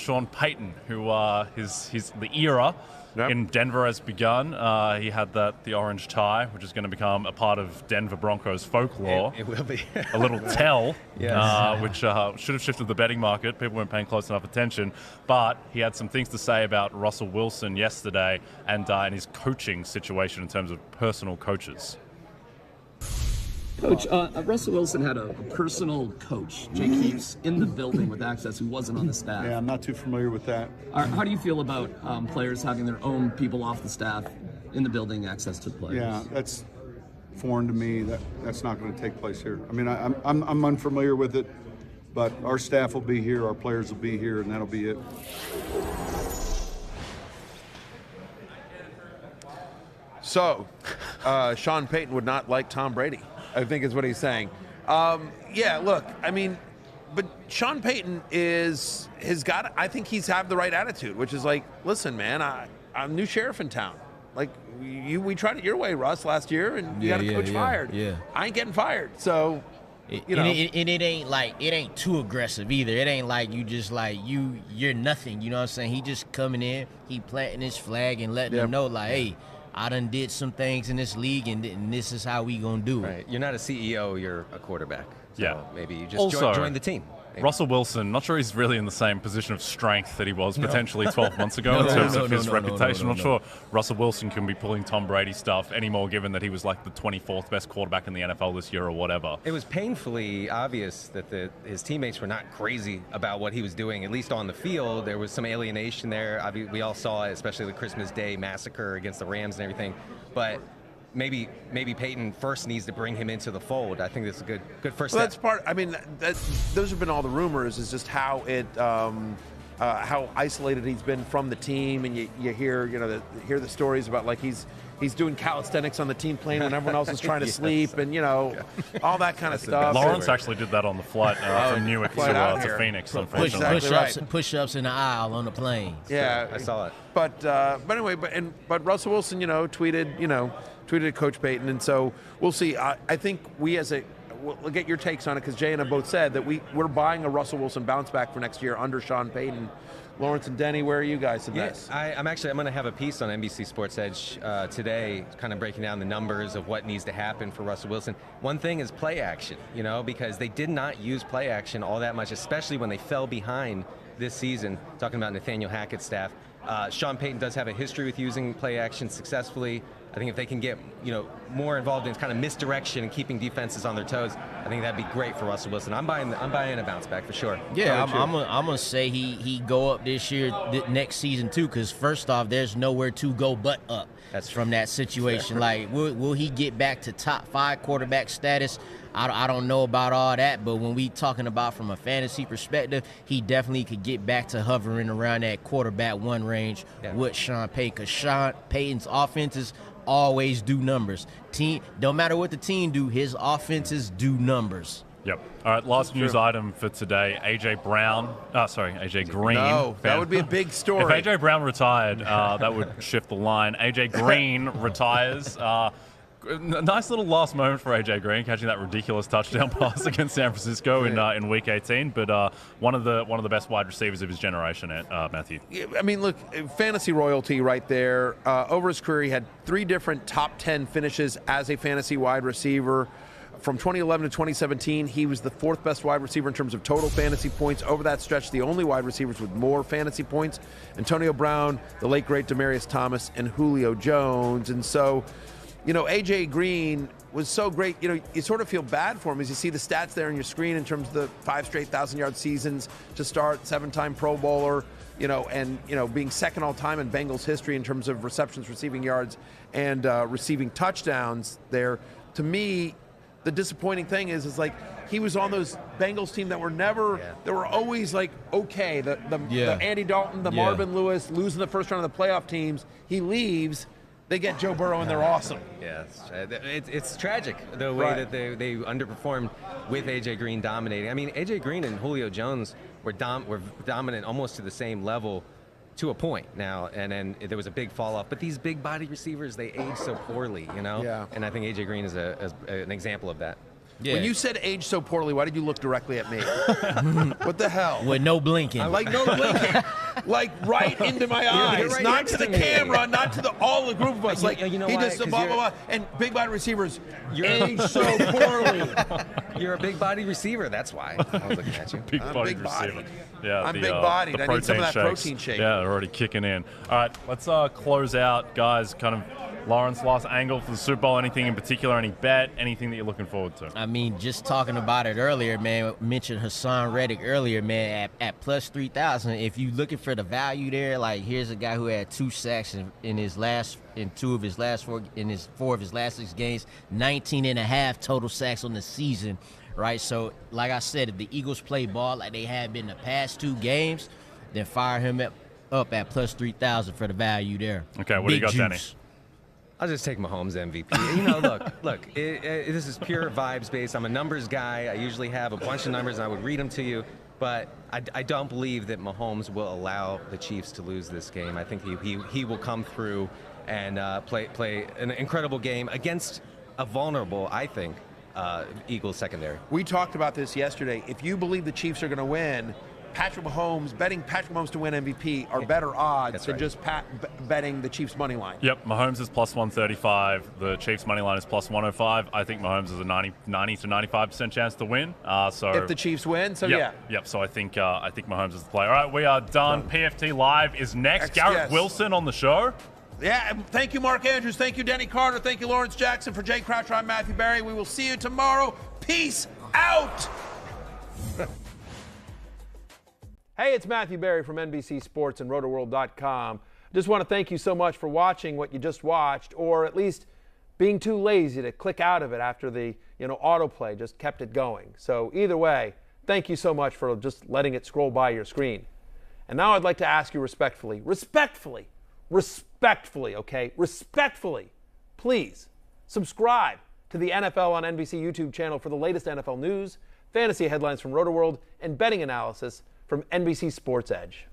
Sean Payton, who the era in Denver has begun. He had the orange tie, which is going to become a part of Denver Broncos folklore. It will be. A little tell, Yes. which should have shifted the betting market. People weren't paying close enough attention. But he had some things to say about Russell Wilson yesterday and his coaching situation in terms of personal coaches. Coach, Russell Wilson had a personal coach, Jay Keeps, in the building with access who wasn't on the staff. Yeah, I'm not too familiar with that. How do you feel about players having their own people off the staff in the building, access to players? Yeah, that's foreign to me. That's not going to take place here. I mean, I'm unfamiliar with it, but our staff will be here, our players will be here, and that'll be it. So, Sean Payton would not like Tom Brady, I think is what he's saying. Yeah, look, I mean, but Sean Payton I think he's have the right attitude, which is like, listen, man, I'm new sheriff in town. Like, we tried it your way, Russ, last year, and you got a coach fired. Yeah. I ain't getting fired. So, you know. And it ain't too aggressive either. It ain't like you just like, you're nothing, you know what I'm saying? He just coming in, he planting his flag and letting them know, like, hey, I done did some things in this league, and this is how we gonna do it. Right. You're not a CEO, you're a quarterback. So Yeah. maybe you just Also, join the team. Maybe. Russell Wilson, not sure he's really in the same position of strength that he was potentially 12 months ago in terms of his reputation. Not sure Russell Wilson can be pulling Tom Brady stuff anymore, given that he was like the 24th best quarterback in the NFL this year or whatever. It was painfully obvious that his teammates were not crazy about what he was doing, at least on the field. There was some alienation there. We all saw it, especially the Christmas Day massacre against the Rams and everything. But maybe Payton first needs to bring him into the fold. I think that's a good first Well, step. that's part. I mean, those have been all the rumors. Is just how how isolated he's been from the team, and you hear the stories about like he's doing calisthenics on the team plane when everyone else is trying to sleep, and all that kind of stuff. Lawrence actually did that on the flight from Newark to Phoenix, unfortunately. Exactly Push-ups in the aisle on the plane. Yeah, I saw it. But anyway, but Russell Wilson, tweeted at Coach Payton, and so we'll see. I think we'll get your takes on it, because Jay and I both said that we're buying a Russell Wilson bounce back for next year under Sean Payton. Lawrence and Denny, where are you guys in this? I'm going to have a piece on NBC Sports Edge today, kind of breaking down the numbers of what needs to happen for Russell Wilson. One thing is play action, because they did not use play action all that much, especially when they fell behind this season. Talking about Nathaniel Hackett's staff. Sean Payton does have a history with using play action successfully. I think if they can get more involved in kind of misdirection and keeping defenses on their toes, I think that'd be great for Russell Wilson. I'm buying a bounce back for sure. Yeah, I'm gonna say he go up this year, next season too. Because first off, there's nowhere to go but up. That's from that situation. Like, will he get back to top 5 quarterback status? I don't know about all that, but when we talking about from a fantasy perspective, he definitely could get back to hovering around that quarterback 1 range with Sean Payton. Because Sean Payton's offenses always do numbers. Don't matter what the team do, his offenses do numbers. Yep. All right, last news item for today. AJ Green. No, that would be a big story. If AJ Brown retired, that would shift the line. AJ Green retires. Nice little last moment for AJ Green, catching that ridiculous touchdown pass against San Francisco in Week 18. But one of the best wide receivers of his generation, Matthew. I mean, look, fantasy royalty right there. Over his career, he had 3 different top 10 finishes as a fantasy wide receiver. From 2011 to 2017, he was the 4th best wide receiver in terms of total fantasy points. Over that stretch, the only wide receivers with more fantasy points: Antonio Brown, the late great Demaryius Thomas, and Julio Jones. And so, AJ Green was so great. You sort of feel bad for him as you see the stats there on your screen in terms of the 5 straight 1,000-yard seasons to start, 7-time Pro Bowler, and being second all time in Bengals history in terms of receptions, receiving yards, and receiving touchdowns there. To me, the disappointing thing is like he was on those Bengals team that were they were always like okay. The Andy Dalton, the Marvin Lewis, losing the first round of the playoff teams. He leaves. They get Joe Burrow, and they're awesome. Yeah, it's tragic the way that they underperformed with A.J. Green dominating. I mean, A.J. Green and Julio Jones were dominant almost to the same level to a point now, and then there was a big fall off. But these big body receivers, they age so poorly, Yeah. And I think A.J. Green is an example of that. Yeah. When you said age so poorly, why did you look directly at me? What the hell? With no blinking. Like no blinking, like right into my eyes, right not next to the to me. camera, not to all the group of us. Like you know he why? just 'Cause blah blah you're- blah. And big wide receivers You're- age so poorly. You're a big body receiver. That's why I was looking at you. Big I'm body big-bodied. receiver. Yeah, I'm big-bodied. the I need some of that shakes. protein shake. Yeah, they're already kicking in. All right, let's close out, guys. Kind of Lawrence, last angle for the Super Bowl. Anything in particular? Any bet? Anything that you're looking forward to? I mean, just talking about it earlier, man, mentioned Hassan Reddick earlier, man, at plus 3,000. If you're looking for the value there, like here's a guy who had 2 sacks in 4 of his last 6 games, 19.5 total sacks on the season, right? So, like I said, if the Eagles play ball like they have been the past 2 games, then fire him up at plus 3,000 for the value there. Okay, what do you got, Denny? I'll just take Mahomes MVP. You know, look, this is pure vibes based. I'm a numbers guy. I usually have a bunch of numbers and I would read them to you, but I don't believe that Mahomes will allow the Chiefs to lose this game. I think he will come through and play an incredible game against a vulnerable, I think, Eagles secondary. We talked about this yesterday. If you believe the Chiefs are going to win, betting Patrick Mahomes to win MVP are better odds That's than right. just betting the Chiefs money line. Yep, Mahomes is plus 135. The Chiefs money line is plus 105. I think Mahomes has a 90 to 95% chance to win. So If the Chiefs win, so yep, yeah. Yep. So I think Mahomes is the player. All right, we are done. PFT Live is next. Yes. Garrett Wilson on the show. Yeah, and thank you, Mark Andrews. Thank you, Denny Carter. Thank you, Lawrence Jackson. For Jay Croucher, I'm Mathew Berry. We will see you tomorrow. Peace out. Hey, it's Mathew Berry from NBC Sports and RotoWorld.com. Just want to thank you so much for watching what you just watched, or at least being too lazy to click out of it after the autoplay just kept it going. So either way, thank you so much for just letting it scroll by your screen. And now I'd like to ask you respectfully, okay? Respectfully, please subscribe to the NFL on NBC YouTube channel for the latest NFL news, fantasy headlines from RotoWorld, and betting analysis from NBC Sports Edge.